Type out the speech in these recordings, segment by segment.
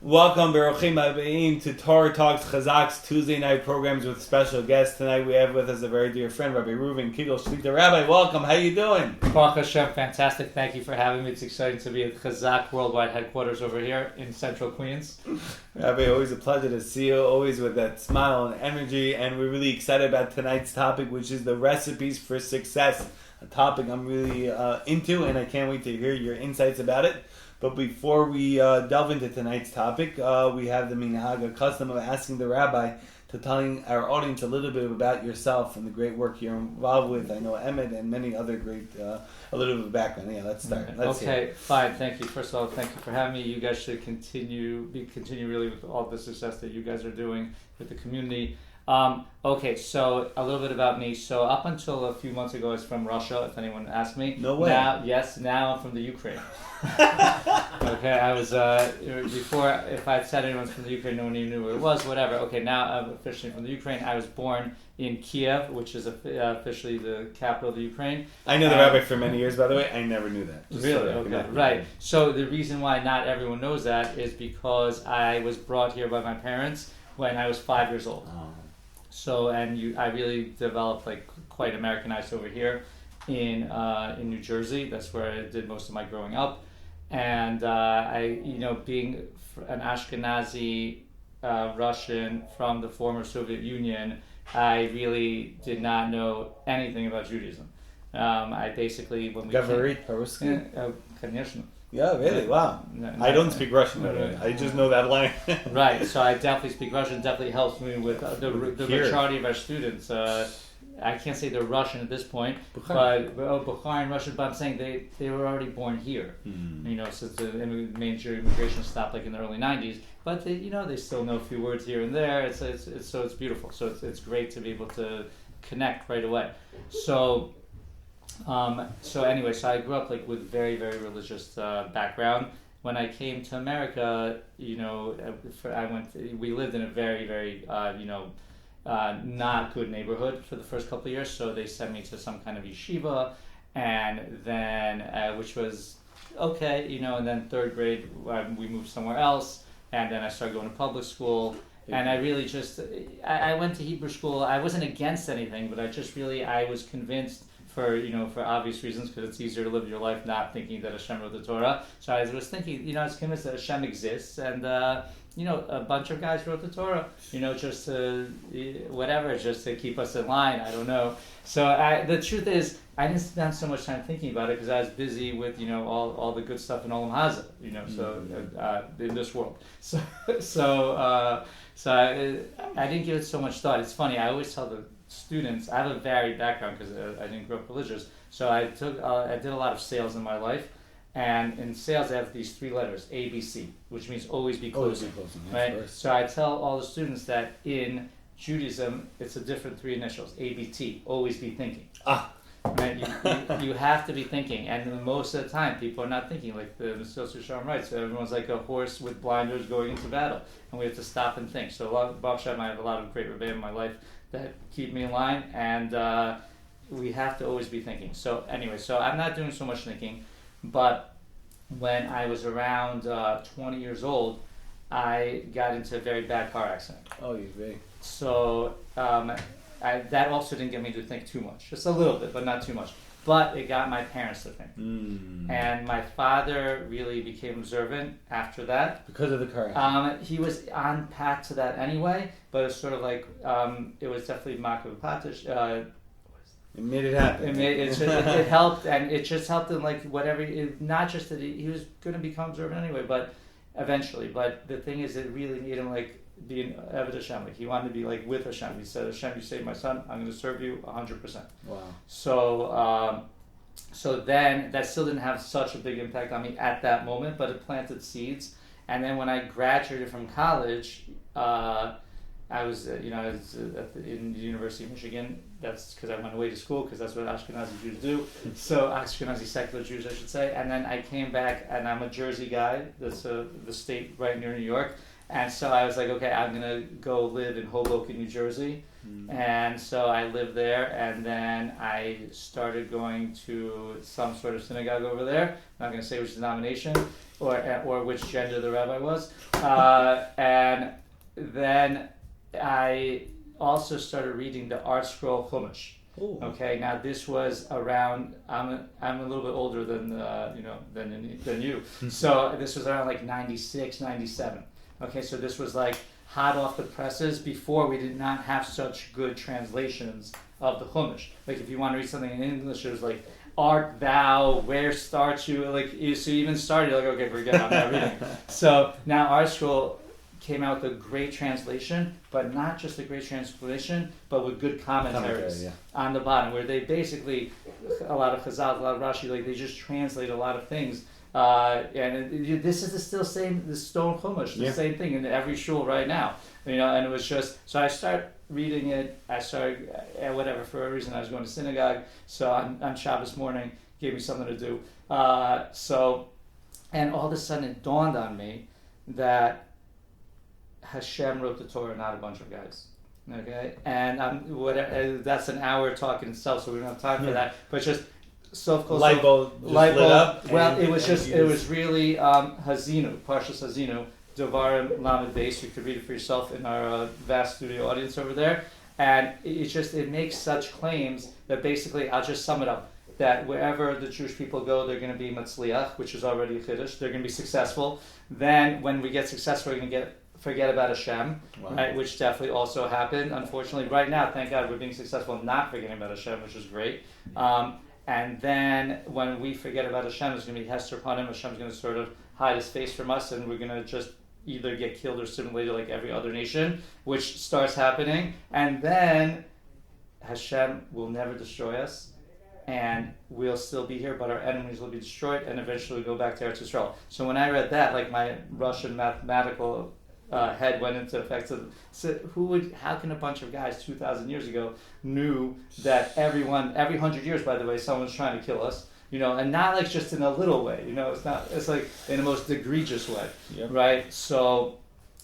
Welcome, Baruchim Abbeim, to Torah Talks Chazaq's Tuesday night programs with special guests. Tonight we have with us a very dear friend, Rabbi Reuven Kigel. Shlita Rabbi, welcome. How you doing? Baruch Hashem, fantastic. Thank you for having me. It's exciting to be at Chazaq Worldwide Headquarters over here in Central Queens. Rabbi, always a pleasure to see you, always with that smile and energy, and we're really excited about tonight's topic, which is the recipes for success, a topic I'm really into, and I can't wait to hear your insights about it. But before we delve into tonight's topic, we have the minhag, a custom of asking the rabbi to telling our audience a little bit about yourself and the great work you're involved with. I know Emmett and many other great, a little bit of background. Yeah, let's start. Okay, fine. Thank you. First of all, thank you for having me. You guys should continue really with all the success that you guys are doing with the community. Okay, so a little bit about me. So up until a few months ago, I was from Russia, if anyone asked me. No way. Now I'm from the Ukraine. Okay, I was, before, if I'd said anyone's from the Ukraine, no one even knew where it was, whatever. Okay, now I'm officially from the Ukraine. I was born in Kiev, which is officially the capital of the Ukraine. I know the rabbi for many years, by the way. I never knew that. Really? Okay, right. So the reason why not everyone knows that is because I was brought here by my parents when I was 5 years old. Oh. So, I really developed quite Americanized over here in New Jersey. That's where I did most of my growing up. And being an Ashkenazi Russian from the former Soviet Union, I really did not know anything about Judaism. I basically, when we Говорит по-русски? Конечно. Yeah, really? Wow. I don't speak Russian, by the way. I just know that line. Right, so I definitely speak Russian. Definitely helps me with the majority of our students. I can't say they're Russian at this point, Bukharian Russian, but I'm saying they were already born here. Since the major immigration stopped in the early 90s. But they still know a few words here and there. It's beautiful. So it's great to be able to connect right away. So I grew up with very, very religious background. When I came to America, we lived in a very, very not good neighborhood for the first couple of years. So they sent me to some kind of yeshiva, and then which was okay, and then third grade we moved somewhere else, and then I started going to public school. And I really I went to Hebrew school. I wasn't against anything, but I was convinced for obvious reasons, because it's easier to live your life not thinking that Hashem wrote the Torah. So I was thinking, I was convinced that Hashem exists, and a bunch of guys wrote the Torah, just to keep us in line. I don't know. So the truth is, I didn't spend so much time thinking about it because I was busy with all the good stuff in Olam Haza, in this world. So I didn't give it so much thought. It's funny. I always tell the students, I have a varied background because I didn't grow up religious. So I did a lot of sales in my life, and in sales I have these three letters, ABC, which means always be closing. Right? So I tell all the students that in Judaism it's a different three initials, ABT, always be thinking. Right? You have to be thinking, and most of the time people are not thinking. Like the Mesilas Yesharim writes, everyone's like a horse with blinders going into battle, and we have to stop and think. So Baruch Hashem, I have a lot of great rebbeim in my life that keep me in line, and we have to always be thinking. So anyway, I'm not doing so much thinking, but when I was around 20 years old, I got into a very bad car accident. Oh, you very. So that also didn't get me to think too much, just a little bit, but not too much. But it got my parents to think. And my father really became observant after that. Because of the car accident? He was on path to that anyway, but it's sort of it was definitely Makav Patish. It made it happen. It helped, and it just helped him, not just that he was going to become observant anyway, but eventually. But the thing is, it really made him be an Eved Hashem. He wanted to be with Hashem. He said, Hashem, you saved my son, I'm going to serve you 100%. Wow. So then that still didn't have such a big impact on me at that moment, but it planted seeds. And then when I graduated from college, I was in the University of Michigan. That's because I went away to school, because that's what Ashkenazi Jews do. So Ashkenazi secular Jews, I should say. And then I came back, and I'm a Jersey guy. That's the state right near New York. And so I was like, okay, I'm gonna go live in Hoboken, New Jersey. And so I lived there, and then I started going to some sort of synagogue over there. I'm not going to say which denomination or which gender the rabbi was. And then I also started reading the Art Scroll Chumash. Ooh. Okay, now this was around. I'm a little bit older than than you. So this was around like 96, 97. Okay, so this was like hot off the presses before we did not have such good translations of the Chumash. Like if you want to read something in English, it was like, art thou, where start you? Like so you even started, you're like, okay, forget it, I'm not reading. So now Art Scroll came out with a great translation, but not just a great translation, but with good commentaries on the bottom, where they basically, a lot of Chazaq, a lot of Rashi, like they just translate a lot of things. This is the stone chumash, the same thing in every shul right now, and it was just, so I started reading it, whatever, for a reason I was going to synagogue, so on Shabbos morning, gave me something to do, and all of a sudden it dawned on me that Hashem wrote the Torah, not a bunch of guys. Okay, and that's an hour talk in itself, so we don't have time for that, but just light bulb lit up. Well, it was really Hazinu, Parshas Hazinu, Devarim Lamed Beis. You could read it for yourself in our vast studio audience over there, and it makes such claims that basically, I'll just sum it up, that wherever the Jewish people go, they're going to be Matzliach, which is already a Chiddush. They're going to be successful. Then, when we get successful, we're going to forget about Hashem, right, which definitely also happened. Unfortunately, right now, thank God, we're being successful not forgetting about Hashem, which is great. And then when we forget about Hashem, there's going to be Hester upon him. Hashem's going to sort of hide his face from us, and we're going to just either get killed or assimilated like every other nation, which starts happening. And then Hashem will never destroy us, and we'll still be here, but our enemies will be destroyed, and eventually we'll go back to Eretz Yisrael. So when I read that, like my Russian mathematical head went into effect. So how can a bunch of guys 2,000 years ago knew that every 100 years, by the way, someone's trying to kill us, and not like just in a little way, it's like in the most egregious way, right? So,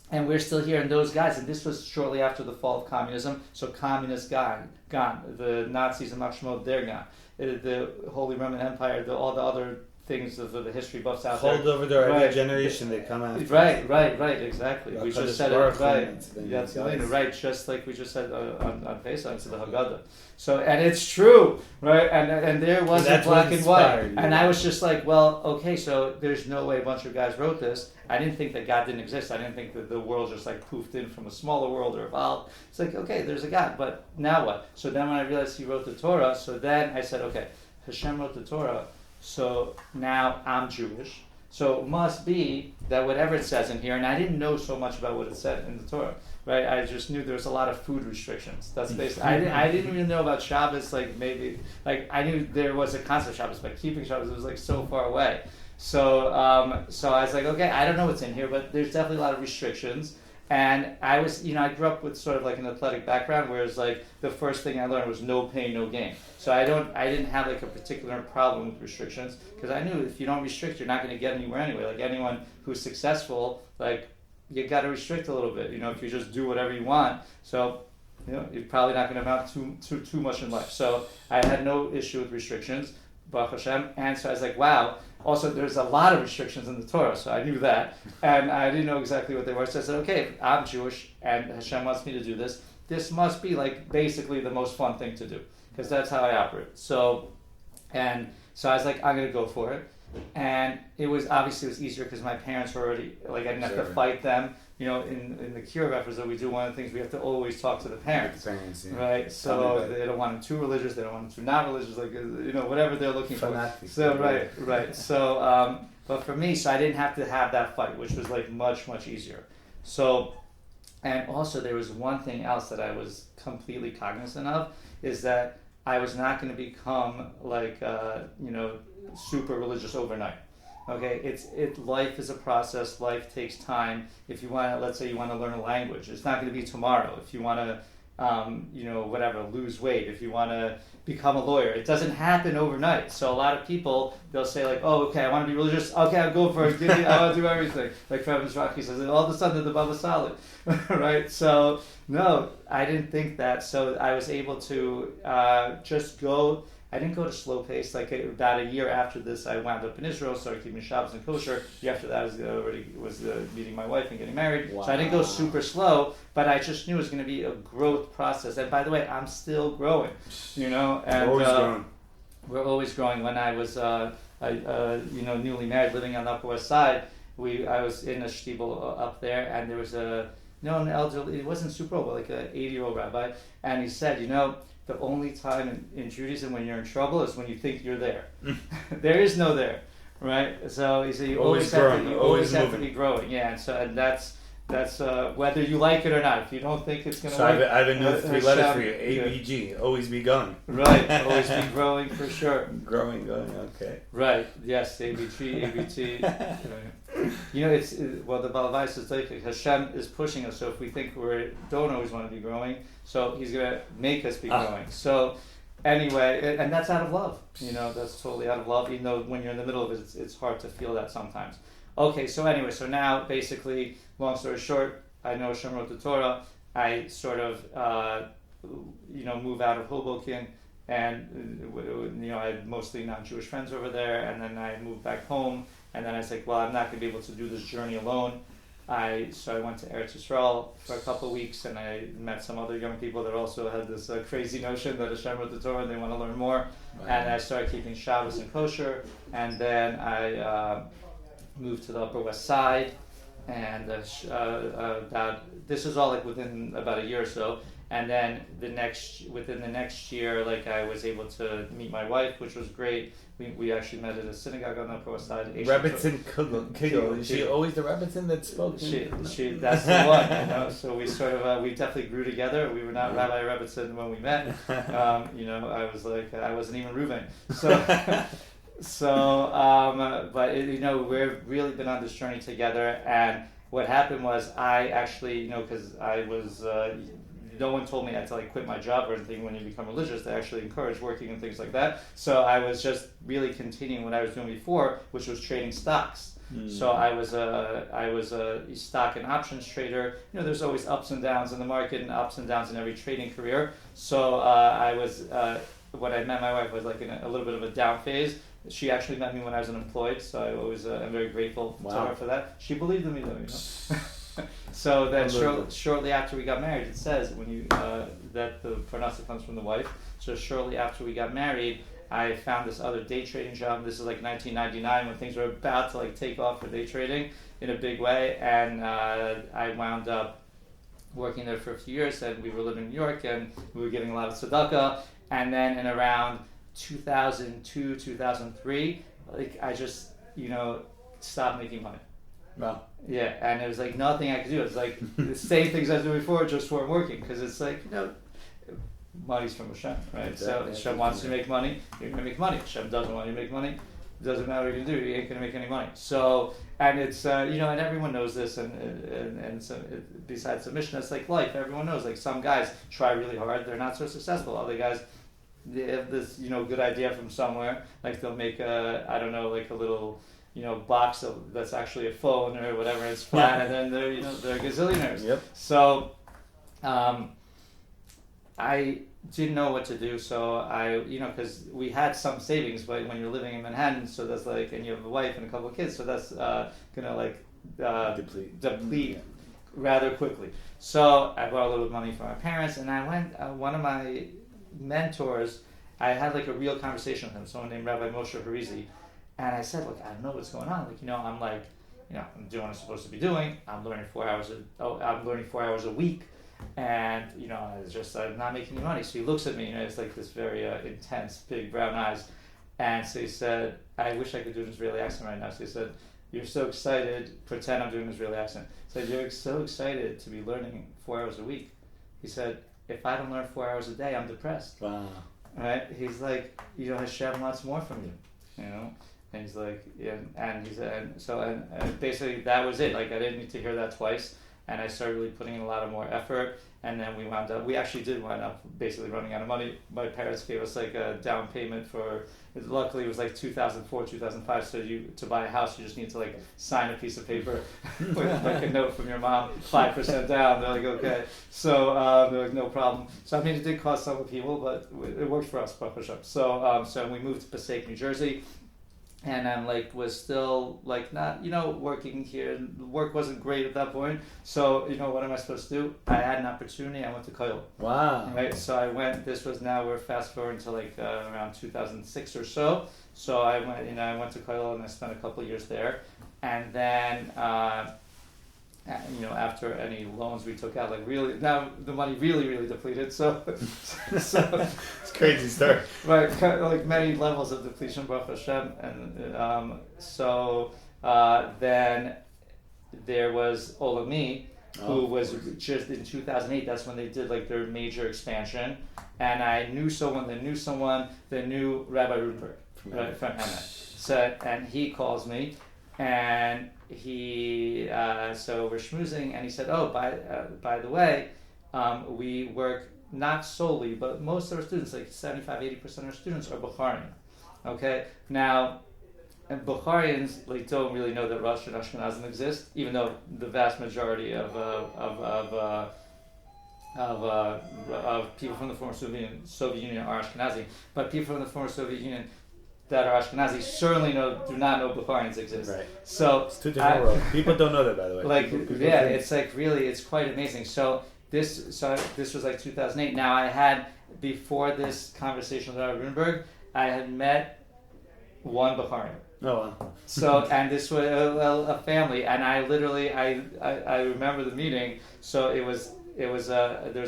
and we're still here, and those guys, and this was shortly after the fall of communism, so communists gone, the Nazis and Machshmod, they're gone, the Holy Roman Empire, all the other things of the history buffs out there. Hold over their every generation they come after. Right, exactly. We just said it, right, just like we just said on Pesach to the Haggadah. So, and it's true, right? And there wasn't black and white. And I was just like, well, okay, so there's no way a bunch of guys wrote this. I didn't think that God didn't exist. I didn't think that the world just like poofed in from a smaller world or evolved. It's like, okay, there's a God, but now what? So then when I realized he wrote the Torah, so then I said, okay, Hashem wrote the Torah, so now I'm Jewish. So it must be that whatever it says in here, and I didn't know so much about what it said in the Torah, right? I just knew there was a lot of food restrictions. That's basically, I didn't even know about Shabbos, like I knew there was a concept of Shabbos, but keeping Shabbos was like so far away. So so I was like, okay, I don't know what's in here, but there's definitely a lot of restrictions. And I was, I grew up with sort of like an athletic background, whereas like the first thing I learned was no pain, no gain. So I didn't have like a particular problem with restrictions, because I knew if you don't restrict, you're not going to get anywhere anyway. Like anyone who's successful, like you got to restrict a little bit. If you just do whatever you want, so you're probably not going to amount too much in life. So I had no issue with restrictions, Baruch Hashem. And so I was like, wow. Also, there's a lot of restrictions in the Torah, so I knew that, and I didn't know exactly what they were. So I said, okay, I'm Jewish, and Hashem wants me to do this. This must be like basically the most fun thing to do, because that's how I operate. So I was like, I'm gonna go for it, and it was easier because my parents were already like I didn't have to fight them. In the Kiruv efforts that we do, one of the things we have to always talk to the parents, right? So they don't want them too religious, they don't want them too not religious, like whatever they're looking for. So right. So but for me, so I didn't have to have that fight, which was like much easier. So, and also there was one thing else that I was completely cognizant of, is that I was not going to become like super religious overnight. Okay, life is a process. Life takes time. If you want to, let's say you want to learn a language, it's not going to be tomorrow. If you want to, whatever, lose weight, if you want to become a lawyer. It doesn't happen overnight. So a lot of people, they'll say like, oh, okay, I want to be religious. Okay, I'll go for it. I want to do everything. Like Reverend Rocky says, all of a sudden the Baba Saleh, right? So no, I didn't think that. So I was able to just go. I didn't go to slow pace. Like about a year after this, I wound up in Israel, started keeping Shabbos and kosher. The year after that, I was meeting my wife and getting married. Wow. So I didn't go super slow, but I just knew it was going to be a growth process. And by the way, I'm still growing. And always growing. We're always growing. When I was newly married, living on the Upper West Side, I was in a shtibel up there, and there was an elderly. It wasn't super old, but like an 80-year-old rabbi, and he said, the only time in Judaism when you're in trouble is when you think you're there. There is no there, right? So he said you always have to be growing. Yeah, and that's whether you like it or not. If you don't think it's going to work. So I have another 3 letters for you. ABG, always be going. Right, always be growing for sure. Going, okay. Right, yes, ABG, ABT. It's the Balavai is like Hashem is pushing us. So if we think we don't always want to be growing, so He's going to make us be growing. So anyway, and that's out of love. That's totally out of love. Even though when you're in the middle of it, it's hard to feel that sometimes. Okay, so anyway, so now basically, long story short, I know Hashem wrote the Torah. I sort of, move out of Hoboken, and I had mostly non-Jewish friends over there, and then I moved back home, and then I was like, well, I'm not going to be able to do this journey alone. So I went to Eretz Yisrael for a couple of weeks, and I met some other young people that also had this crazy notion that Hashem wrote the Torah and they want to learn more. Right. And I started keeping Shabbos and kosher, and then I moved to the Upper West Side, and this was all like within about a year or so. And then within the next year, like I was able to meet my wife, which was great. We actually met at a synagogue on the Upper West Side. Rebbetzin Kigel. Is she always the Rebbetzin that spoke? She that's the one. So we sort of we definitely grew together. We were not Rabbi Rebbetzin when we met. I was like I wasn't even Reuven. But we've really been on this journey together. And what happened was I actually because I was. No one told me I had to quit my job or anything when you become religious. They actually encourage working and things like that. So I was just really continuing what I was doing before, which was trading stocks. So I was a stock and options trader. There's always ups and downs in the market and ups and downs in every trading career. So I was when I met my wife was like in a little bit of a down phase. She actually met me when I was unemployed, so I always am very grateful to her for that. She believed in me though. So then shortly after we got married, it says that the parnasa comes from the wife. So shortly after we got married, I found this other day trading job. This is like 1999 when things were about to take off for day trading in a big way, and I wound up working there for a few years. And we were living in New York, and we were getting a lot of tzedakah. And then in around 2002, 2003, I just stopped making money. Wow. Yeah, and it was nothing I could do. It was the same things I was doing before just weren't working, because it's money's from Hashem, right? Exactly. So Hashem wants you to make money, you're going to make money. Hashem doesn't want you to make money, it doesn't matter what you do, you ain't going to make any money. So, and it's, and everyone knows this, and so besides the mission, it's like life, everyone knows, some guys try really hard, they're not so successful. Other guys, they have this, good idea from somewhere, they'll make a little, box that's actually a phone or whatever, it's flat, and then they're gazillionaires. Yep. So, I didn't know what to do, so I, because we had some savings, but when you're living in Manhattan, so that's and you have a wife and a couple of kids, so that's gonna deplete rather quickly. So I borrowed a little money from my parents, and I went, one of my mentors, I had a real conversation with him, someone named Rabbi Moshe Harizi. And I said, look, I don't know what's going on. I'm I'm doing what I'm supposed to be doing. I'm learning 4 hours a week, and I'm not making any money. So he looks at me, it's this very intense, big brown eyes, and so he said, I wish I could do an Israeli accent right now. So he said, you're so excited. Pretend I'm doing an Israeli accent. So you're so excited to be learning 4 hours a week. He said, if I don't learn 4 hours a day, I'm depressed. Wow. Right? He's like, Hashem wants more from you. And he's like, yeah, and he said, and basically that was it. I didn't need to hear that twice. and I started really putting in a lot of more effort. And then we actually did wind up basically running out of money. My parents gave us like a down payment luckily it was like 2004, 2005. So to buy a house, you just need to like sign a piece of paper with like a note from your mom, 5% down. They're like, okay. So they're like, no problem. So I mean, it did cost some people, but it worked for us, Baruch Hashem. So we moved to Passaic, New Jersey. And I'm like, was still like not, working here. Work wasn't great at that point. So, what am I supposed to do? I had an opportunity. I went to Kigel. Wow. Right. So I went, we're fast forward to like around 2006 or so. So I went to Kigel and I spent a couple of years there. And then, after any loans we took out, like really, now the money really, really depleted. So It's crazy story. right, like many levels of depletion, Baruch Hashem. And then there was Olami, who was just in 2008. That's when they did like their major expansion. And I knew someone that knew Rabbi Reuven from Emet. So, and he calls me, and so we're schmoozing, and he said, "Oh, by the way, we work not solely, but most of our students, like 75-80% of our students, are Bukharian. Okay, now, and Bukharians like don't really know that Russian Ashkenazim exist, even though the vast majority of people from the former Soviet Union are Ashkenazi, but people from the former Soviet Union that are Ashkenazi certainly do not know Bukharians exist. Right. So it's two different worlds. People don't know that, by the way. Like people it's like really, it's quite amazing. So this was like 2008. Now I had, before this conversation with Rabbi Reuven, I had met one Bukharian. Oh wow. So and this was a family, and I literally I remember the meeting. So it was there's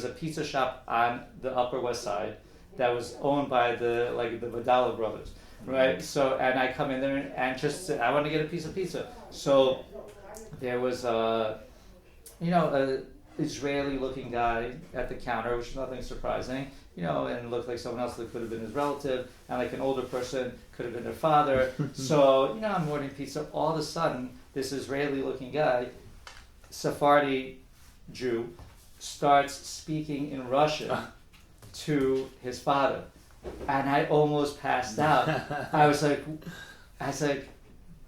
a pizza shop on the Upper West Side that was owned by the Vidala brothers. Right, so and I come in there and just I want to get a piece of pizza. So there was a Israeli-looking guy at the counter, which is nothing surprising, and looked like someone else that could have been his relative, and like an older person could have been their father. So I'm ordering pizza. All of a sudden, this Israeli-looking guy, Sephardi Jew, starts speaking in Russian to his father. And I almost passed out. I was like,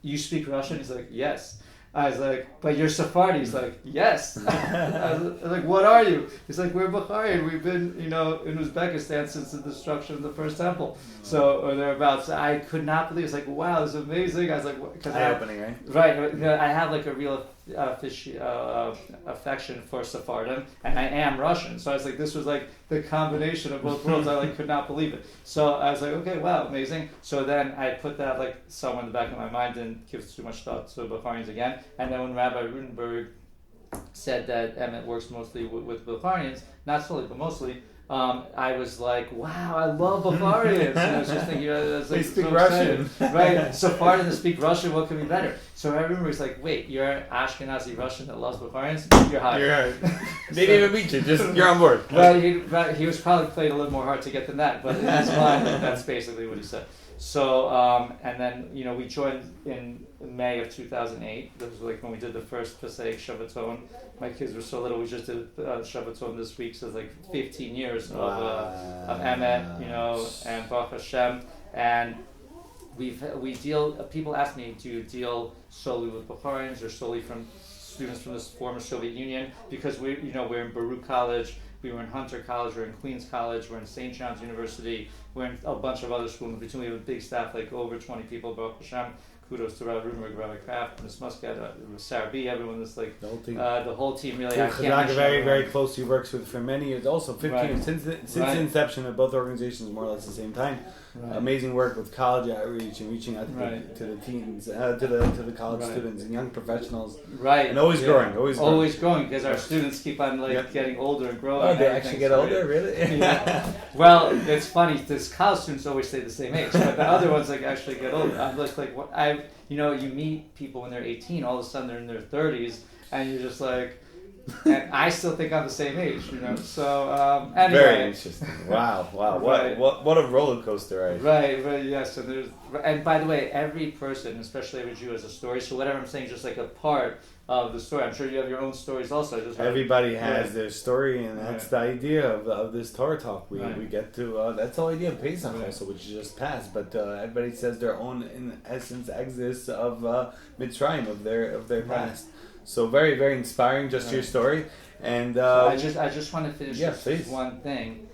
you speak Russian? He's like, yes. I was like, but you're Sephardi? He's like, yes. I was like, what are you? He's like, we're Bukhari. We've been, in Uzbekistan since the destruction of the first temple. So, or thereabouts. I could not believe it. It's like, wow, this is amazing. I was like, eye-opening, right? Right. I have like a real affection for Sephardim, and I am Russian. So I was like, this was like the combination of both worlds. I could not believe it. So I was like, okay, wow, amazing. So then I put that like somewhere in the back of my mind, didn't give too much thought to Bukharians again. And then when Rabbi Reuven said that Emet works mostly with Bukharians, not solely but mostly, I was like, wow, I love Bukharians. And I was just thinking, they speak Russian. Right, Sephardim to speak Russian, what could be better? So I remember he's like, wait, you're an Ashkenazi Russian that loves Bukharians? You're hired. You're hired. They didn't even meet you, just you're on board. But he was probably played a little more hard to get than that, but in his mind, that's basically what he said. So, and then, we joined in May of 2008. That was like when we did the first Passaic Shabbaton. My kids were so little, we just did Shabbaton this week, so it's like 15 years of Emet, and Baruch Hashem. And people ask me, do you deal solely with Bukharians or solely from students from the former Soviet Union? Because we're in Baruch College, we were in Hunter College, we're in Queens College, we're in St. John's University, we're in a bunch of other schools. In between, we have a big staff, like over 20 people, Baruch Hashem. Kudos to Rabbi Reuven, Rabbi Kraft, Ms. Muscat, Sarah B, everyone that's like, the whole team really. Chazaq very, very closely works with for many years, also 15 years, since the inception of both organizations, more or less the same time. Right. Amazing work with college outreach and reaching out to the teens, to the college students and young professionals. Right. And always growing, always growing, because our students keep on getting older and growing. Oh, they actually get older, really? Yeah. Well, it's funny. This college students always stay the same age, but the other ones actually get older. I'm just like, what you meet people when they're 18, all of a sudden they're in their 30s, and you're just like. And I still think I'm the same age, So anyway. Very interesting. Wow. Right. What a roller coaster, right? Right. Yes. And by the way, every person, especially every Jew, has a story. So whatever I'm saying, is just like a part of the story. I'm sure you have your own stories also. Everybody has their story, and that's the idea of this Torah talk. We get to that's the whole idea of Pesach also, which just passed. But everybody says their own, in essence, exodus of Mitzrayim, of their past. So very, very inspiring. Just your story, and so I just want to finish please. one thing.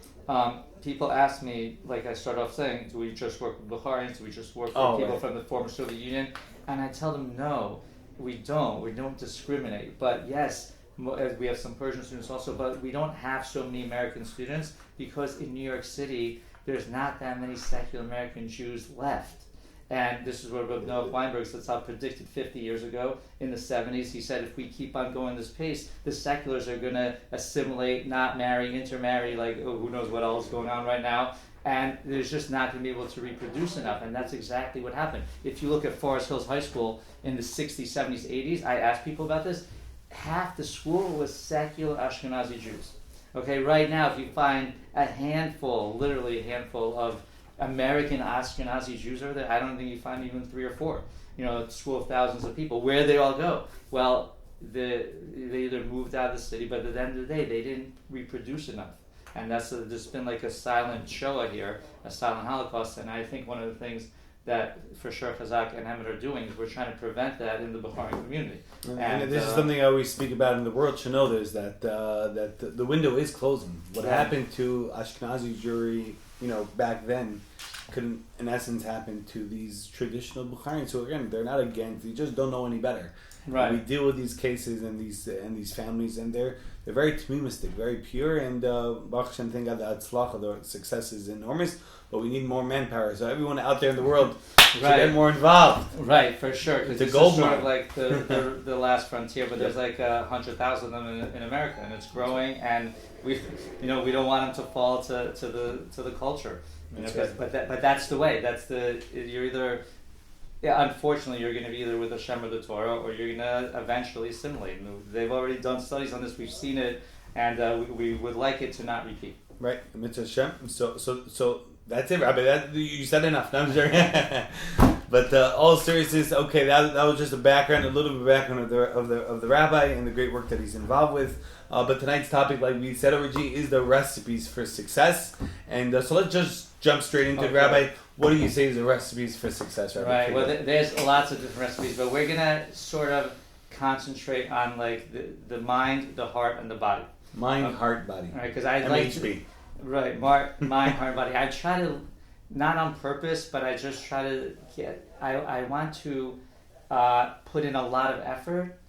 People ask me, like I start off saying, do we just work with Bukharians? Do we just work with people from the former Soviet Union? And I tell them, no, we don't. We don't discriminate. But yes, we have some Persian students also, but we don't have so many American students because in New York City, there's not that many secular American Jews left. And this is what Rabbi Noah Weinberg predicted 50 years ago in the 70s. He said, if we keep on going this pace, the seculars are going to assimilate, not marry, intermarry, like who knows what else is going on right now. And there's just not going to be able to reproduce enough. And that's exactly what happened. If you look at Forest Hills High School in the 60s, 70s, 80s, I asked people about this, half the school was secular Ashkenazi Jews. Okay, right now, if you find a handful, literally a handful of American Ashkenazi Jews over there, I don't think you find even 3 or 4. A school of thousands of people. Where did they all go? Well, they either moved out of the city, but at the end of the day, they didn't reproduce enough. And there's been like a silent Shoah here, a silent Holocaust, and I think one of the things that for sure Chazaq and Emmett are doing is we're trying to prevent that in the Bukhari community. And this is something I always speak about in the world should know this, that the window is closing. What happened to Ashkenazi Jewry, back then, couldn't in essence happen to these traditional Bukharians. So again, they're not against; they just don't know any better. Right. And we deal with these cases and these families, and they're very tamimistic, very pure, and Baruch Hashem, thank God, the success is enormous. But we need more manpower. So everyone out there in the world should get more involved. Right, for sure. Because it's gold sort mine. of like the last frontier. But there's like 100,000 of them in America, and it's growing. And we don't want them to fall to the culture. But that's the way. You're either. Yeah, unfortunately, you're going to be either with Hashem or the Torah, or you're going to eventually assimilate. And they've already done studies on this. We've seen it, and we would like it to not repeat. Right, Mitzvah Hashem. So that's it, Rabbi. You said enough. No, I'm sure. But all seriousness, okay, that was just a little bit of background of the rabbi and the great work that he's involved with. But tonight's topic, like we said over G, is the recipes for success. And so let's just jump straight into it, Rabbi. What do you say is the recipes for success, Rabbi? Right. Well, there's lots of different recipes, but we're gonna sort of concentrate on like the mind, the heart, and the body. Mind, heart, body. Right, because I like to, right, mind, heart, body. I try to, not on purpose, but I just try to I want to put in a lot of effort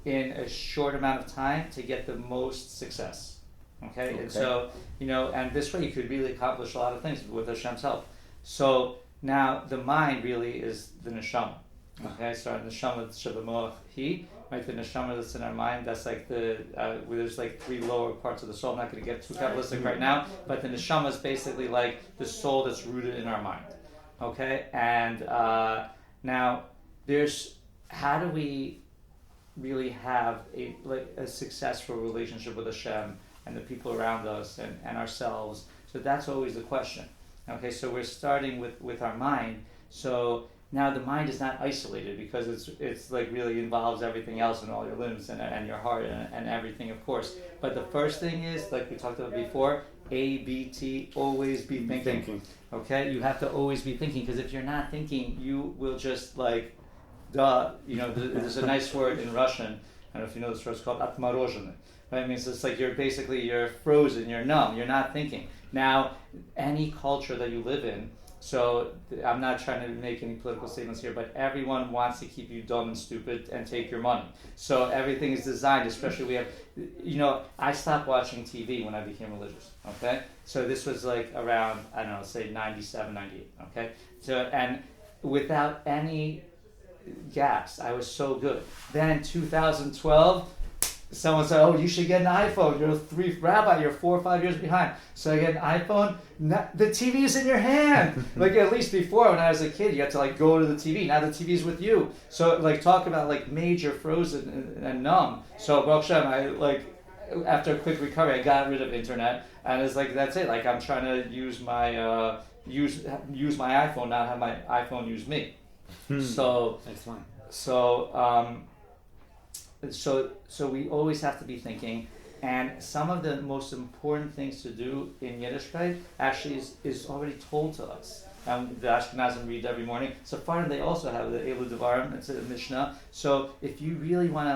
in a short amount of time to get the most success. Okay? And so, and this way you could really accomplish a lot of things with Hashem's help. So now the mind really is the neshama. Okay, so our neshama shabamoach he, right? The neshama that's in our mind, that's like where there's like 3 lower parts of the soul. I'm not going to get too Kabbalistic right now, but the neshama is basically like the soul that's rooted in our mind. Okay, and now how do we really have a successful relationship with Hashem and the people around us and ourselves? So that's always the question. Okay, so we're starting with our mind. So now the mind is not isolated because it's like really involves everything else in all your limbs and your heart and everything, of course. But the first thing is, like we talked about before, ABT, always be thinking. Okay, you have to always be thinking, because if you're not thinking, you will just like, there's a nice word in Russian. I don't know if you know this word. It's called atmarozheny. Right? It means it's like you're frozen, you're numb, you're not thinking. Now, any culture that you live in, so I'm not trying to make any political statements here, but everyone wants to keep you dumb and stupid and take your money. So everything is designed, especially we have, I stopped watching TV when I became religious, okay? So this was like around, I don't know, say 97, 98, okay? So, and without any gaps, I was so good. Then 2012, someone said, "Oh, you should get an iPhone. You're 4 or 5 years behind." So I get an iPhone. The TV is in your hand. Like at least before, when I was a kid, you had to like go to the TV. Now the TV is with you. So like talk about like major frozen and numb. So Baruch Hashem, I like after a quick recovery, I got rid of internet, and it's like that's it. Like I'm trying to use my use my iPhone, not have my iPhone use me. So excellent. So so we always have to be thinking. And some of the most important things to do in Yiddishkeit actually is already told to us. The Ashkenazim read every morning. Sephardim, they also have the Elu Devarim, it's a Mishnah. So if you really want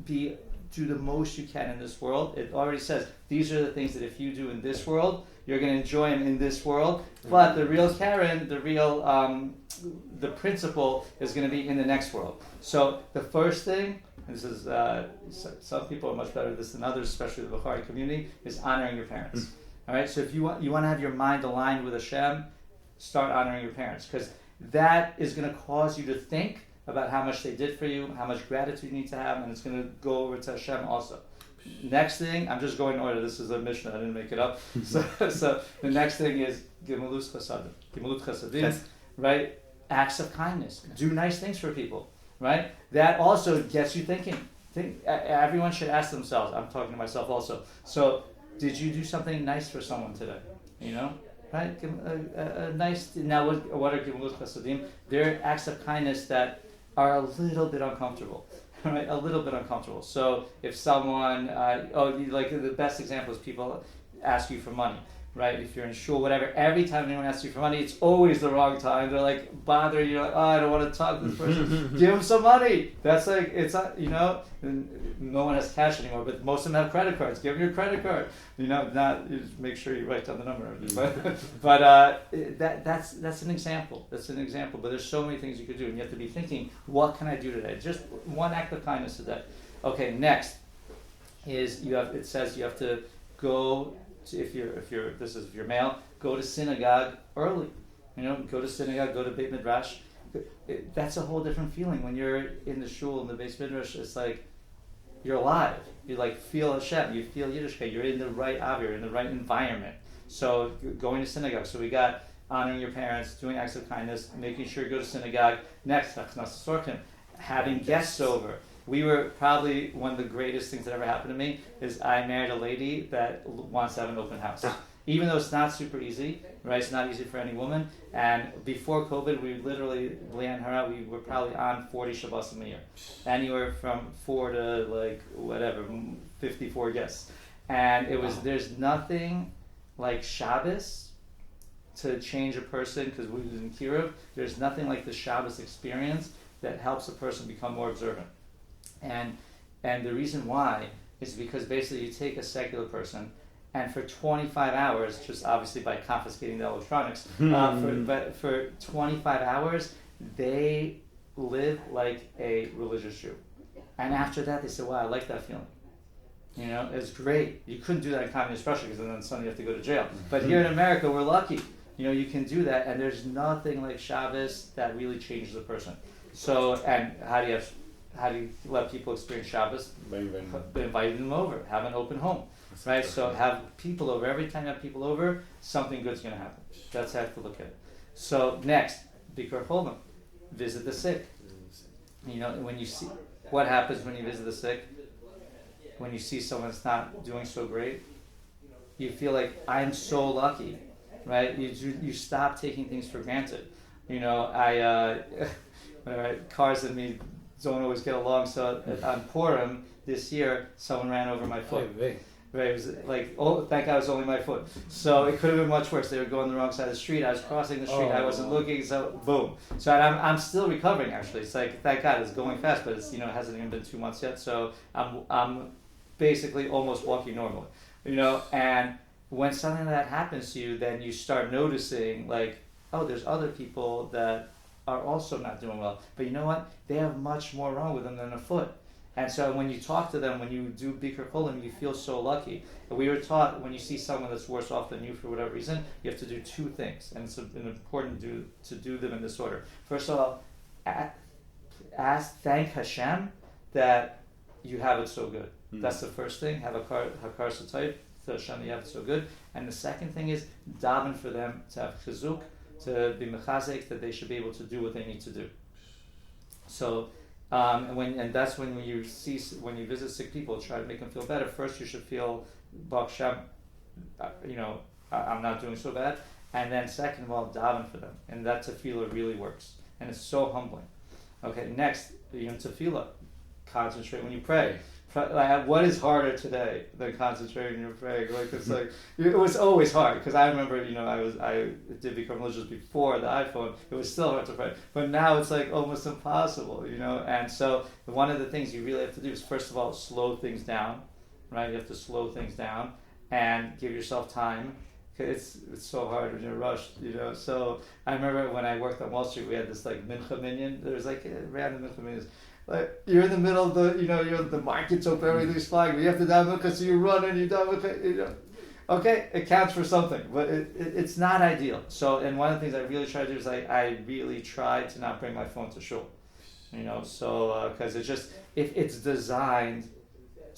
to do the most you can in this world, it already says these are the things that if you do in this world, you're going to enjoy them in this world. But the real Karen, the principle is going to be in the next world. So the first thing, and this is some people are much better at this than others, especially the Bukhari community, is honoring your parents. All right. So if you want to have your mind aligned with Hashem, start honoring your parents, because that is going to cause you to think about how much they did for you, how much gratitude you need to have, and it's going to go over to Hashem also. Next thing, I'm just going in order. This is a Mishnah. I didn't make it up. So the next thing is Gemilut Chasadim, Yes. right? Acts of kindness. Do nice things for people, right? That also gets you thinking. Everyone should ask themselves. I'm talking to myself also. So, did you do something nice for someone today? You know, right? A nice. Now, what are Gemilut Chasadim? They're acts of kindness that are a little bit uncomfortable. Right, a little bit uncomfortable. So if someone, the best example is people ask you for money, right? If you're in shul, whatever, every time anyone asks you for money, it's always the wrong time. They're like bothering you, like, oh, I don't want to talk to this person. Give them some money. That's like, it's not, no one has cash anymore, but most of them have credit cards. Give them your credit card. Not, you just make sure you write down the number. But that's an example. That's an example. But there's so many things you could do, and you have to be thinking, what can I do today? Just one act of kindness today. Okay, next is it says you have to go to, if you're male, go to synagogue early. Go to synagogue, go to Beit Midrash. That's a whole different feeling when you're in the shul in the Beit Midrash. It's like you're alive. You feel Hashem. You feel Yiddishkeit. You're in the right avir, in the right environment. So going to synagogue. So we got honoring your parents, doing acts of kindness, making sure you go to synagogue. Next, having guests over. We were probably one of the greatest things that ever happened to me is I married a lady that wants to have an open house. Even though it's not super easy, right? It's not easy for any woman. And before COVID, we literally, Leah and her, we were probably on 40 shabbos a year. Anywhere from 4 to 54 guests. And there's nothing like Shabbos to change a person, because we was in Kiruv, there's nothing like the Shabbos experience that helps a person become more observant. And the reason why is because basically you take a secular person, and for 25 hours, just obviously by confiscating the electronics, for 25 hours, they live like a religious Jew. And after that, they say, wow, I like that feeling. It's great. You couldn't do that in communist Russia, because then suddenly you have to go to jail. But here in America, we're lucky. You can do that, and there's nothing like Shabbos that really changes a person. So, and how do you let people experience Shabbos? By inviting them over. Have an open home. Right? So have people over. Every time you have people over, something good's going to happen. That's how you have to look at it. So next, Bikur Cholim. Visit the sick. When you see what happens when you visit the sick, when you see someone that's not doing so great, you feel like, I'm so lucky. Right? You stop taking things for granted. Cars and me don't always get along. So on Purim this year, someone ran over my foot. Right, it was like, oh, thank God it was only my foot. So it could have been much worse. They were going the wrong side of the street. I was crossing the street. I wasn't looking. So boom. So I'm still recovering actually. It's like, thank God it's going fast, but it's it hasn't even been 2 months yet. So I'm basically almost walking normally. And when something like that happens to you, then you start noticing there's other people that are also not doing well. But you know what? They have much more wrong with them than a foot. And so when you talk to them, when you do Bikur Cholim, you feel so lucky. And we were taught when you see someone that's worse off than you for whatever reason, you have to do 2 things. And it's important to do them in this order. First of all, thank Hashem that you have it so good. That's the first thing. Have hakar satayv to Hashem that you have it so good. And the second thing is daven for them to have chazuk, to be mechazek, that they should be able to do what they need to do. So. And that's when you visit sick people, try to make them feel better. First, you should feel, Baruch Hashem, I'm not doing so bad. And then second of all, daven for them. And that tefillah really works. And it's so humbling. Okay, next, tefillah. concentrate when you pray. Like, what is harder today than concentrating when you're praying? Like, it's like, it was always hard, because I remember, I did become religious before the iPhone. It was still hard to pray, but now it's like almost impossible, and so one of the things you really have to do is, first of all, slow things down, right? You have to slow things down and give yourself time. It's so hard when you're rushed, So I remember when I worked on Wall Street, we had this like mincha minyan. There was like random mincha minyans. Like, you're in the middle of the market's open, everything's flying, but you have to daven mincha, so you run and you daven mincha, Okay, it counts for something, but it's not ideal. So, and one of the things I really try to do is I really try to not bring my phone to shul, so because it's designed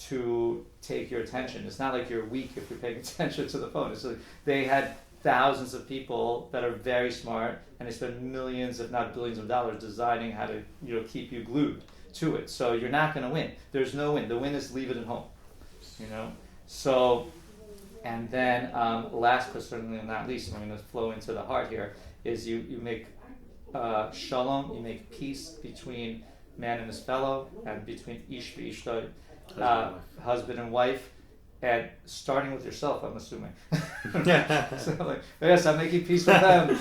to take your attention. It's not like you're weak if you're paying attention to the phone. It's like they had thousands of people that are very smart, and they spend millions, if not billions of dollars designing how to keep you glued to it. So you're not going to win. There's no win. The win is leave it at home. So, and then last but certainly not least, I'm going to flow into the heart here, is you make shalom, you make peace between man and his fellow, and between ish v'ishto, husband and wife, and starting with yourself, I'm assuming. So like, yes, I'm making peace with them.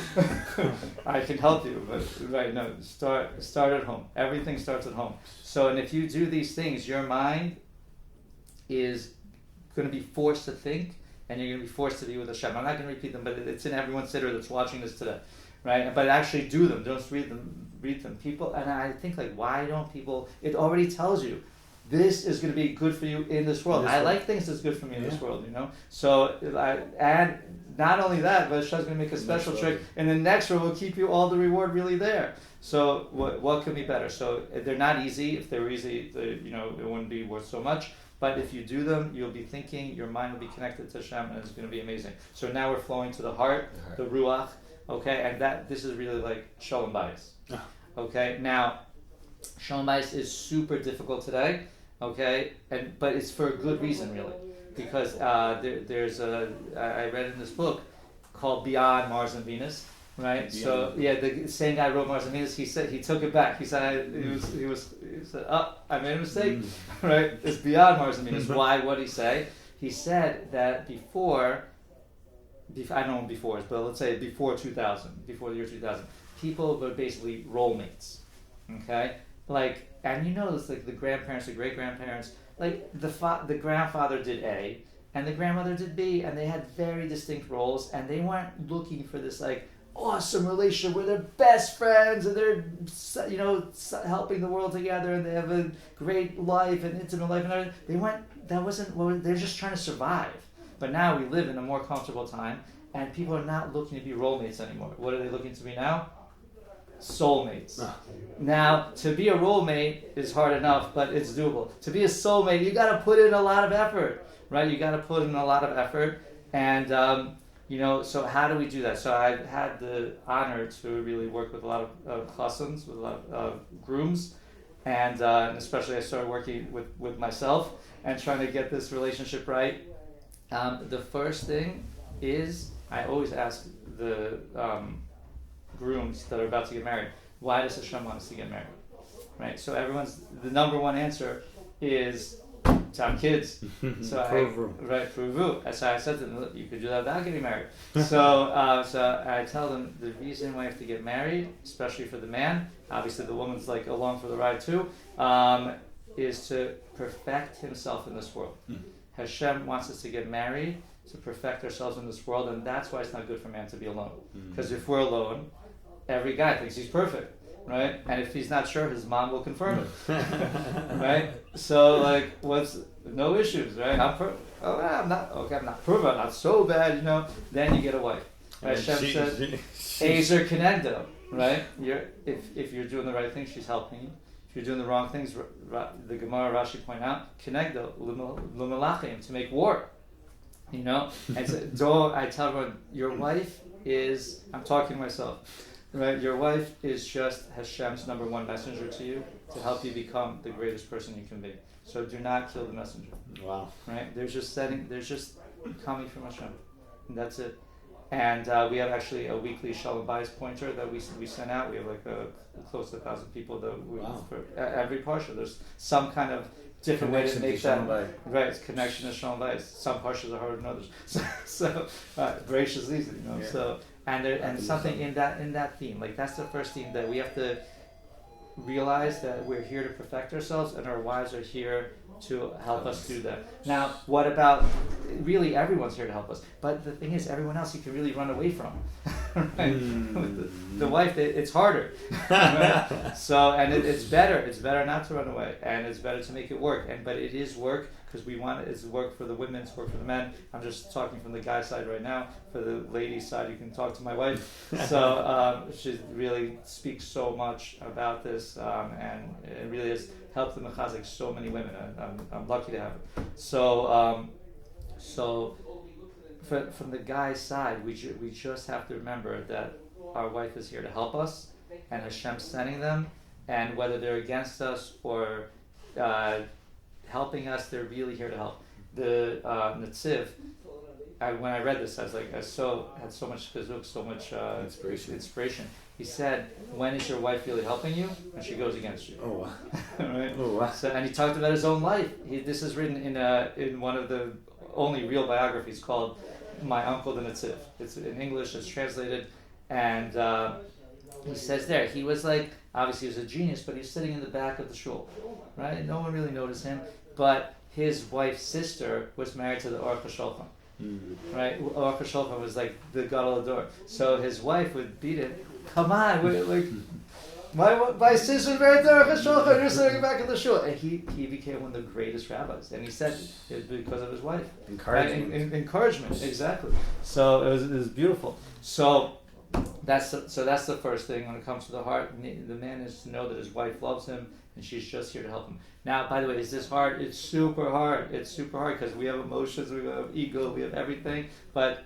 I can help you, but right, no, start at home. Everything starts at home. So, and if you do these things, your mind is going to be forced to think, and you're going to be forced to be with Hashem. I'm not going to repeat them, but it's in everyone's sitter that's watching this today, right? But actually do them. Don't read them. People, and I think, like, why don't people? It already tells you. This is going to be good for you in this world. I like things that's good for me in this world, So, and not only that, but Hashem's going to make a special trick. And the next world will keep you all the reward really there. So, what could be better? So, they're not easy. If they were easy, it wouldn't be worth so much. But if you do them, you'll be thinking, your mind will be connected to Hashem, and it's going to be amazing. So now we're flowing to the heart, the ruach, okay? And this is really like shalom bayis. Okay, now, shalom bayis is super difficult today. Okay, but it's for a good reason, really, because there's I read in this book called Beyond Mars and Venus, right? Beyond. So the same guy wrote Mars and Venus. He said he took it back. He said he said, oh, I made a mistake, right? It's Beyond Mars and Venus. Why? What did he say? He said that before I don't know when before is, but let's say before the year 2000, people were basically role mates, okay, like. And it's like the grandparents, the great-grandparents, like the grandfather did A, and the grandmother did B, and they had very distinct roles, and they weren't looking for this like awesome relationship where they're best friends, and they're helping the world together, and they have a great life and intimate life, and everything. They weren't. That wasn't. Well, they're just trying to survive. But now we live in a more comfortable time, and people are not looking to be role mates anymore. What are they looking to be now? Soulmates. Now, to be a role mate is hard enough, but it's doable. To be a soulmate, you got to put in a lot of effort, right? You got to put in a lot of effort, and so how do we do that? So I've had the honor to really work with a lot of chasans, with a lot of grooms, and especially I started working with myself and trying to get this relationship right. The first thing is I always ask the grooms that are about to get married, why does Hashem want us to get married? Right? So the number one answer is to have kids. So Pruvu. So I said to them, look, you could do that without getting married. So I tell them the reason why you have to get married, especially for the man, obviously the woman's like along for the ride too, is to perfect himself in this world. Hashem wants us to get married to perfect ourselves in this world, and that's why it's not good for man to be alone. Because if we're alone, every guy thinks he's perfect, right? And if he's not sure, his mom will confirm it, right? So, like, no issues, right? I'm not perfect, I'm not so bad, Then you get a wife. Right? Hashem said, Ezer Kenegdo, right? If you're doing the right thing, she's helping you. If you're doing the wrong things, the Gemara Rashi point out, Kenegdo, Lumelachim, to make war, And so, I tell everyone, your wife is, I'm talking to myself, right? Your wife is just Hashem's number one messenger to you to help you become the greatest person you can be. So do not kill the messenger. Wow. Right? There's just coming from Hashem. And that's it. And we have actually a weekly Shalom Bayis pointer that we send out. We have like close to 1,000 people that we for every parsha. There's some kind of different way to make that right. It's connection to Shalom Bayis. Some parshas are harder than others. So Bereish is easy, you know. Yeah. So and something in that theme, like that's the first theme that we have to realize that we're here to perfect ourselves, and our wives are here to help us do that. Now, what about, really everyone's here to help us, but the thing is, everyone else you can really run away from. Right? With the wife, it's harder. Right? So, and it's better not to run away, and it's better to make it work. But it is work, because we want it's work for the women, it's work for the men. I'm just talking from the guy side right now. For the lady side, you can talk to my wife. So she really speaks so much about this, and it really has helped the Chazaq so many women. I'm lucky to have it. So from the guy's side, we just have to remember that our wife is here to help us, and Hashem's sending them, and whether they're against us or helping us, they're really here to help. The Netziv, when I read this, I was like, had so much chazuk, so much inspiration. He said, "When is your wife really helping you? When she goes against you." Oh, wow. Right? Oh, wow. So, and he talked about his own life. This is written in one of the only real biographies called "My Uncle the Netziv." It's in English. It's translated, and he says there he was like, obviously he was a genius, but he's sitting in the back of the shul, right? No one really noticed him, but his wife's sister was married to the Aruch HaShulchan. Right, Aruch HaShulchan was like the gadol hador. So his wife would beat him. Come on, like my sister's married to Aruch HaShulchan. You're sitting back in the shul, and he became one of the greatest rabbis. And he said it was because of his wife. Encouragement. Encouragement, exactly. So it was beautiful. So that's the first thing when it comes to the heart. The man is to know that his wife loves him, and she's just here to help him. Now, by the way, is this hard? It's super hard. It's super hard because we have emotions, we have ego, we have everything. But,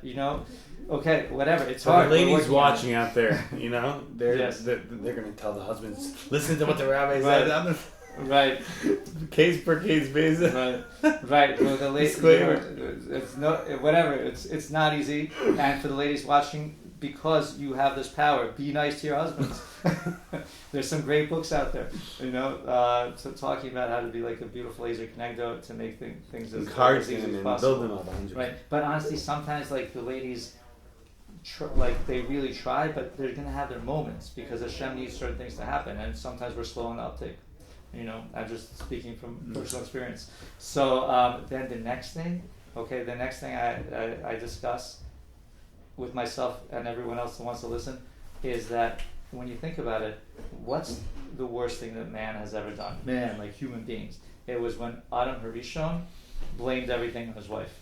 okay, whatever. It's hard. The ladies watching out there, they're going to tell the husbands, listen to what the rabbi said. Right. Case per case basis. Right. Well, the ladies, it's not easy. And for the ladies watching, because you have this power, be nice to your husbands. There's some great books out there, so talking about how to be like a beautiful laser connector to make things as easy as possible. Build them up. Right. But honestly, sometimes like the ladies, they really try, but they're going to have their moments because Hashem needs certain things to happen, and sometimes we're slow on the uptake. I'm just speaking from personal experience. So then the next thing I discuss with myself and everyone else that wants to listen is that when you think about it, what's the worst thing that man has ever done? Man, like human beings. It was when Adam Harishon blamed everything on his wife.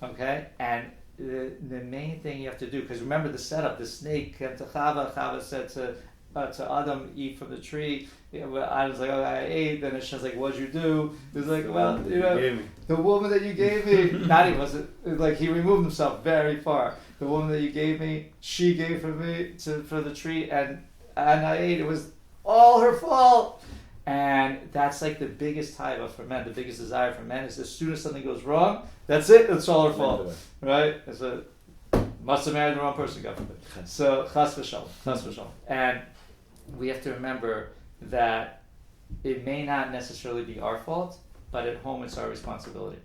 Okay? And the main thing you have to do, because remember the setup, the snake came to Chava said to Adam, eat from the tree. Adam's like, oh, I ate. Then Hashem's like, what'd you do? He's like, well, the woman that you gave me, not he wasn't, like he removed himself very far. The woman that you gave me, she gave for the tree, and I ate. It was all her fault. And that's like the biggest taiva for men, the biggest desire for men is as soon as something goes wrong, that's it, it's all her fault. Right? Must have married the wrong person, God forbid. So, chas v'shalom. And we have to remember that it may not necessarily be our fault, but at home it's our responsibility.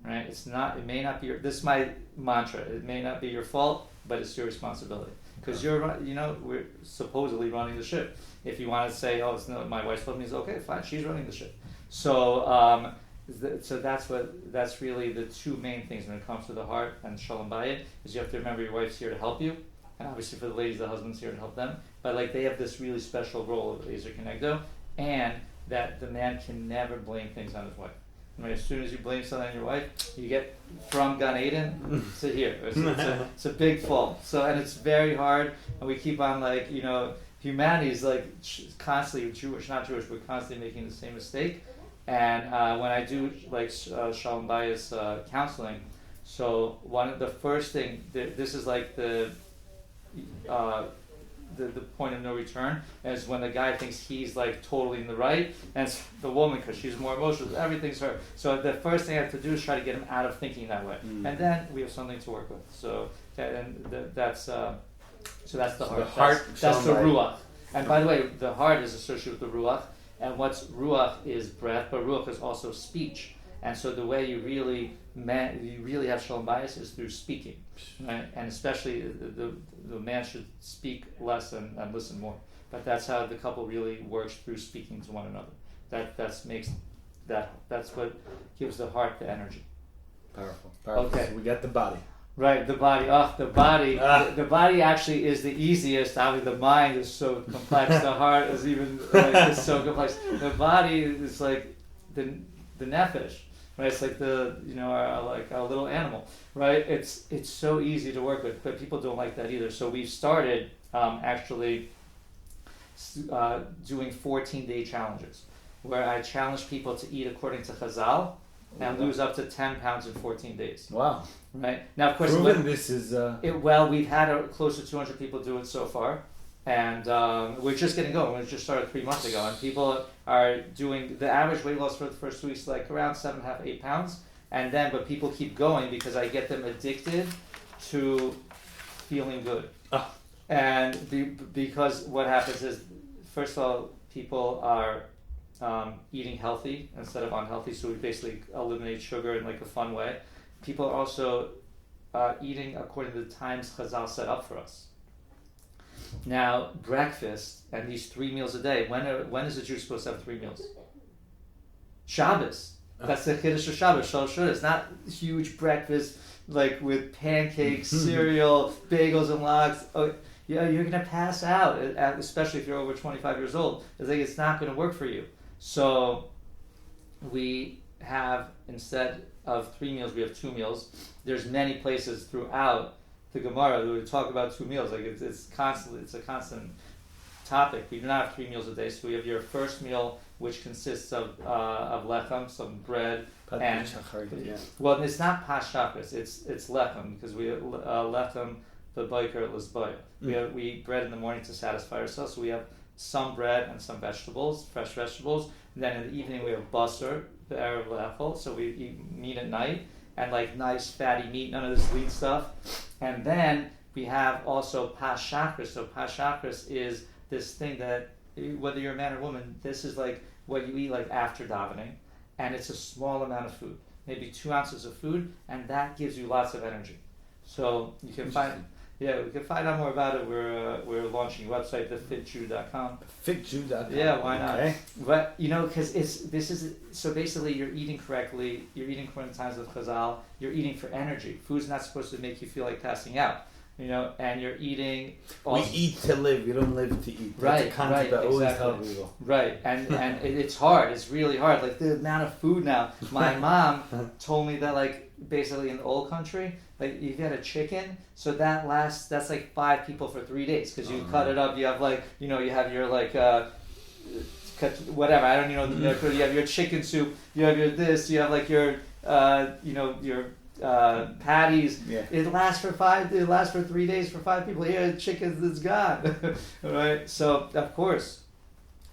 Right? It may not be this is my mantra. It may not be your fault, but it's your responsibility. Because we're supposedly running the ship. If you want to say, oh, it's not my wife's fault, means okay, fine, she's running the ship. So, so that's really the two main things when it comes to the heart and shalom bayit, is you have to remember your wife's here to help you, and obviously for the ladies, the husband's here to help them. But like they have this really special role of Ezer Kenegdo, and that the man can never blame things on his wife. Right, as soon as you blame something on your wife, you get from Gan Eden to here. It's a big fall. So, and it's very hard, and we keep on humanity is like constantly Jewish, not Jewish, we're constantly making the same mistake. And when I do like Shalom Bayis counseling, so one of the first thing, this is like the the point of no return is when the guy thinks he's like totally in the right, and it's the woman because she's more emotional. Everything's her. So the first thing I have to do is try to get him out of thinking that way, and then we have something to work with. So that's the heart. That's the ruach. And by the way, the heart is associated with the ruach, and what's ruach is breath, but ruach is also speech. And so the way you really have shalom bayis is through speaking, right? And especially the man should speak less and listen more. But that's how the couple really works, through speaking to one another. That's what gives the heart the energy. Powerful. Okay. So we got the body. Right, the body. The body actually is the easiest. Obviously, the mind is so complex. The heart is even is so complex. The body is like the nefesh. Right, it's like our little animal, right? It's so easy to work with, but people don't like that either. So we've started actually doing 14-day challenges, where I challenge people to eat according to Chazal and lose up to 10 pounds in 14 days. Wow! Right now, of course, this is we've had close to 200 people do it so far. And we're just getting going. We just started 3 months ago, and people are doing the average weight loss for the first 2 weeks, like around 7.5, 8 pounds, but people keep going because I get them addicted to feeling good. Because what happens is, first of all, people are eating healthy instead of unhealthy, so we basically eliminate sugar in like a fun way. People are also eating according to the times Chazal set up for us. Now, breakfast and these 3 meals a day. When is a Jew supposed to have 3 meals? Shabbos. That's the Kiddush of Shabbos. It's not huge breakfast like with pancakes, cereal, bagels, and lox. Oh, yeah, you're gonna pass out, especially if you're over 25 years old. It's not gonna work for you. So we have, instead of 3 meals, we have 2 meals. There's many places throughout the Gemara who would talk about 2 meals. Like it's a constant topic. We do not have 3 meals a day. So we have your first meal, which consists of lechem, some bread, and well, it's not pas shachris. It's lechem, because we have lechem the biker l'sbaya. We eat bread in the morning to satisfy ourselves. So we have some bread and some vegetables, fresh vegetables. And then in the evening we have basar, the erev le'echol. So we eat meat at night, and like nice fatty meat, none of this lean stuff. And then we have also pas shachris. So pas shachris is this thing that, whether you're a man or woman, this is like what you eat like after davening, and it's a small amount of food, maybe 2 ounces of food, and that gives you lots of energy. So you can find, we can find out more about it. We're launching a website, thefitjew.com. Fitjew.com. Yeah, why not? Okay. But because so basically you're eating correctly. You're eating according to times of Chazal. You're eating for energy. Food's not supposed to make you feel like passing out. And you're eating. We eat to live. We don't live to eat. That's a concept that always tells people. Right, and it's hard. It's really hard. Like the amount of food now. My mom told me that like basically in the old country, like you get a chicken, so that's like 5 people for 3 days, because you cut it up. You have like you have your like whatever. I don't know the you have your chicken soup. You have your this. You have like your your patties. Yeah. It lasts for 3 days for 5 people. Here, chicken is gone. Right. So of course,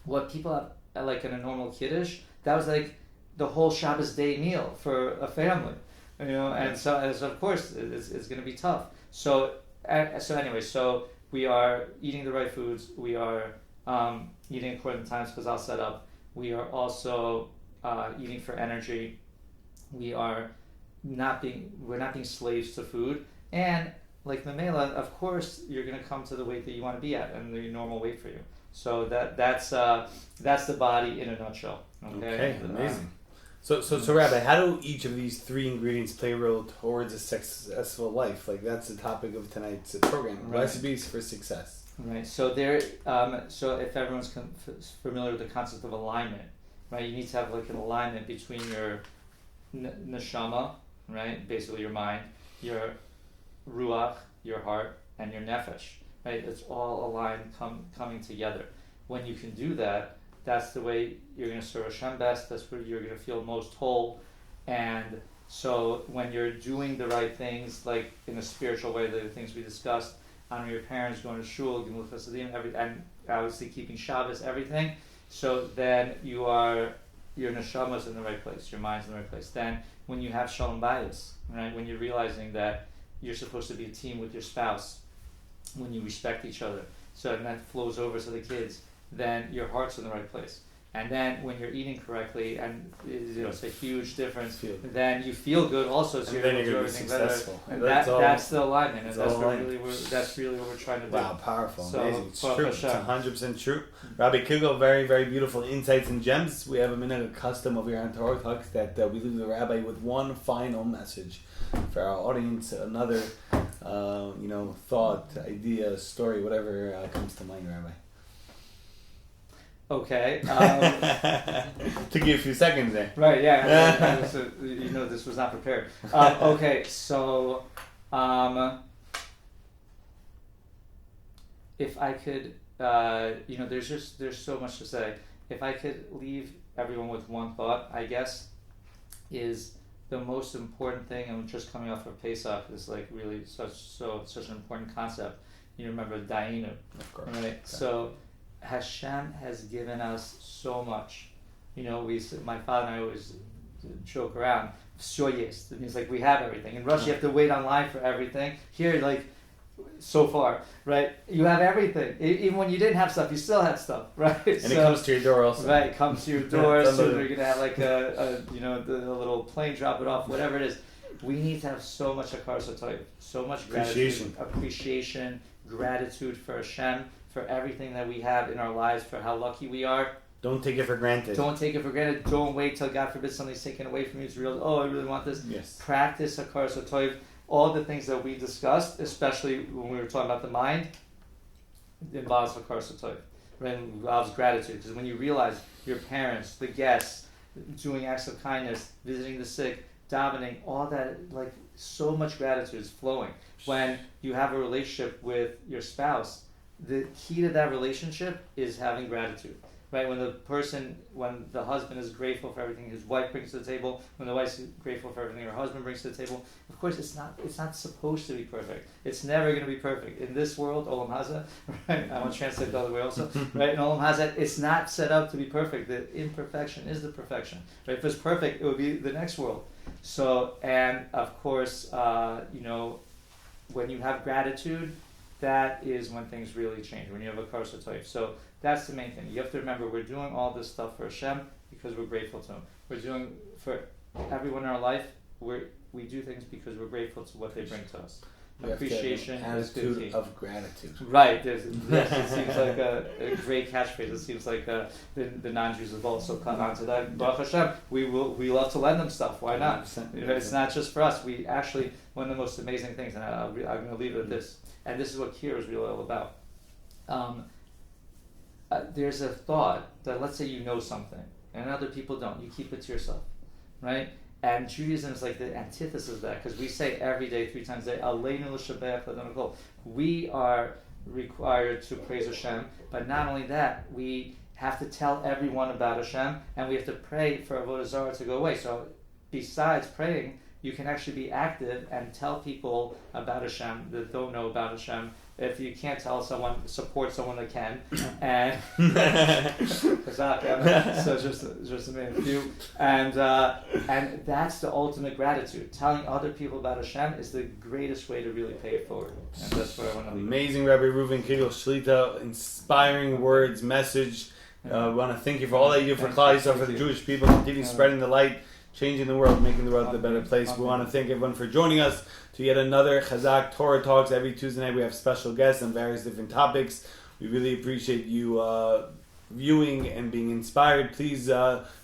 what people have like in a normal kiddush, that was like the whole Shabbos day meal for a family. And so of course it's going to be tough. So anyway, so we are eating the right foods. We are eating according to times Chazal set up. We are also eating for energy. We're not being slaves to food. And like Mamela, of course you're going to come to the weight that you want to be at and the normal weight for you. So that's the body in a nutshell. Okay, amazing. So Rabbi, how do each of these 3 ingredients play a role towards a successful life? Like that's the topic of tonight's program. Right. Recipes for success. Right. So so if everyone's familiar with the concept of alignment, right? You need to have like an alignment between your neshama, right? Basically your mind, your ruach, your heart, and your nefesh, right? It's all aligned, coming together. When you can do that, that's the way you're going to serve Hashem best. That's where you're going to feel most whole. And so when you're doing the right things, like in a spiritual way, the things we discussed, honoring your parents, going to shul, giving chasadim, and obviously keeping Shabbos, everything. So then your neshama's in the right place, your mind's in the right place. Then when you have shalom bayis, right, when you're realizing that you're supposed to be a team with your spouse, when you respect each other, so and that flows over to the kids, then your heart's in the right place. And then when you're eating correctly, and it's a huge difference, then you feel good also, so you're able to do everything better. And that's the alignment, and that's really what we're trying to do. Wow, powerful, so, amazing. It's true. It's 100% true. Rabbi Kigel, very, very beautiful insights and gems. We have a minute of custom over here on Torah Talks that we leave the rabbi with one final message for our audience, another thought, idea, story, whatever comes to mind, Rabbi. Okay. Took you a few seconds there. Right, yeah. This was not prepared. Okay, so if I could, there's so much to say. If I could leave everyone with one thought, I guess, is the most important thing, and just coming off of Pesach is like really such an important concept. You remember Dainu, right? Okay. So Hashem has given us so much. My father and I always joke around. Shoyes. It means like we have everything. In Russia, you have to wait online for everything. Here, like so far, right? You have everything. Even when you didn't have stuff, you still had stuff, right? And it comes to your door also. Right, it comes to your door. Soon you're gonna have like a little plane drop it off, whatever it is. We need to have so much akarsatoy, so much gratitude, appreciation, gratitude for Hashem, for everything that we have in our lives, for how lucky we are. Don't take it for granted. Don't take it for granted. Don't wait till God forbid something's taken away from you to realize, I really want this. Yes. Practice akarsatoy. All the things that we discussed, especially when we were talking about the mind, involves akarsatoy. Right? It involves gratitude. Because when you realize your parents, the guests, doing acts of kindness, visiting the sick, davening, all that, like so much gratitude is flowing. When you have a relationship with your spouse, the key to that relationship is having gratitude, right? When the husband is grateful for everything his wife brings to the table, when the wife's grateful for everything her husband brings to the table, of course it's not supposed to be perfect. It's never going to be perfect. In this world, Olam Hazeh, right? I want to translate the other way also, right? In Olam Hazeh, it's not set up to be perfect. The imperfection is the perfection, right? If it's perfect, it would be the next world. So, and of course, when you have gratitude, that is when things really change, when you have a akarsatoy. So that's the main thing. You have to remember, we're doing all this stuff for Hashem because we're grateful to Him. We're doing for everyone in our life, we do things because we're grateful to what they bring to us. Appreciation is good. Attitude of gratitude. Right. It seems like a great catchphrase. It seems like the non-Jews have also come on to that. Baruch Hashem, we love to lend them stuff. Why not? It's not just for us. We actually, one of the most amazing things, and I'm going to leave it at this, and this is what Kira is really all about. There's a thought that, let's say you know something, and other people don't. You keep it to yourself, right? And Judaism is like the antithesis of that, because we say every day, 3 times a day, Aleinu l'shabeach l'Adonai kol. We are required to praise Hashem, but not only that, we have to tell everyone about Hashem, and we have to pray for Avodah Zarah to go away. So besides praying, you can actually be active and tell people about Hashem that don't know about Hashem. If you can't tell someone, support someone that can, and Chazaq, so just to name a few, and that's the ultimate gratitude. Telling other people about Hashem is the greatest way to really pay it forward, and that's what I want to leave. Amazing, Rabbi Reuven Kigel, Shlita, inspiring words, message. We want to thank you for all that you do for Klal Yisrael, for the Jewish people. Continue spreading the light, changing the world, making the world a better place. We want to thank everyone for joining us to yet another Chazaq Torah Talks. Every Tuesday night we have special guests on various different topics. We really appreciate you viewing and being inspired. Please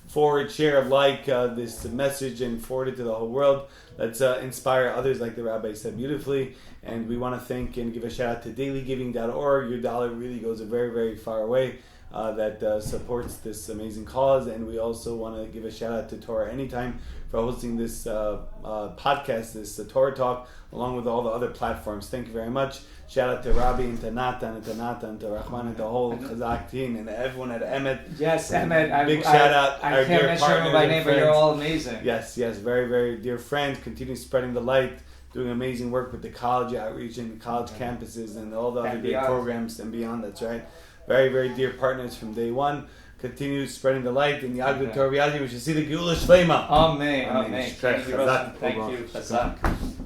forward, share, like this message and forward it to the whole world. Let's inspire others, like the rabbi said beautifully. And we want to thank and give a shout out to dailygiving.org. Your dollar really goes a very, very far way. that supports this amazing cause. And we also want to give a shout out to Torah Anytime for hosting this podcast, this Torah Talk, along with all the other platforms. Thank you very much. Shout out to Rabbi and to Natan and to Natan and to Rahman and the whole Chazaq team and everyone at Emet. Yes, Emet. Big shout out. I can't mention them by name, but you're all amazing. Yes, very, very dear friends. Continue spreading the light, doing amazing work with the college outreach and the college campuses and all the other great programs and beyond. That's right. Very, very dear partners from day one. Continue spreading the light in Yagdut Torah. We should see the Geula Shleima. Amen. Thank you, Chazaq.